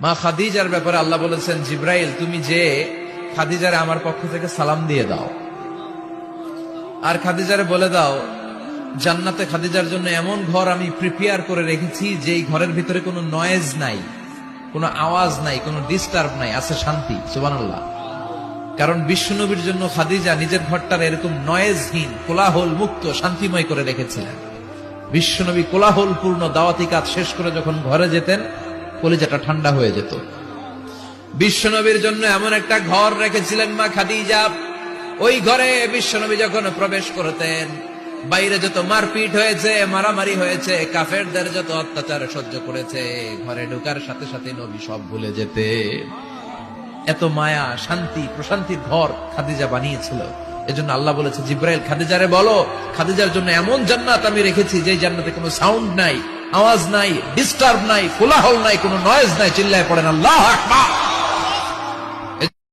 মা খাদিজার ব্যাপারে আল্লাহ বলেছেন, জিব্রাইল তুমি যে খাদিজারে আমার পক্ষ থেকে সালাম দিয়ে দাও, আর খাদিজারে বলে দাও জান্নাতে খাদিজার জন্য এমন ঘর আমি প্রিপেয়ার করে রেখেছি যেই ঘরের ভিতরে কোনো নয়েজ নাই, কোনো আওয়াজ নাই, কোনো ডিস্টার্ব নাই, আছে শান্তি। সুবহানাল্লাহ। কারণ বিশ্বনবীর জন্য খাদিজা নিজের ঘরটার এরকম নয়েজহীন, কোলাহল মুক্ত, শান্তিময় করে রেখেছিলেন। বিশ্বনবী কোলাহল পূর্ণ দাওয়াতি কাজ শেষ করে যখন ঘরে যেতেন, কলিজাটা ঠান্ডা হয়ে যেত। বিশ্বনবীর জন্য এমন একটা ঘর রেখেছিলেন মা খাদিজা, ওই ঘরে বিশ্বনবী যখন প্রবেশ করতেন, বাইরে যত মারপিট হয়েছে, মারামারি হয়েছে, কাফেরদের যত অত্যাচার সহ্য করেছে, ঘরে ঢোকার সাথে সাথে নবী সব ভুলে যেতে। এত মায়া, শান্তি, প্রশান্তির ঘর খাদিজা বানিয়েছিল। এজন্য আল্লাহ বলেছে, জিব্রাইল খাদিজারে বলো, খাদিজার জন্য এমন জান্নাত আমি রেখেছি যে জান্নাতে কোনো সাউন্ড নাই, আওয়াজ নাই, ডিস্টার্ব নাই, কোলাহল নাই, কোনো নয়েজ নাই। চিল্লায় পড়েন আল্লাহু আকবার।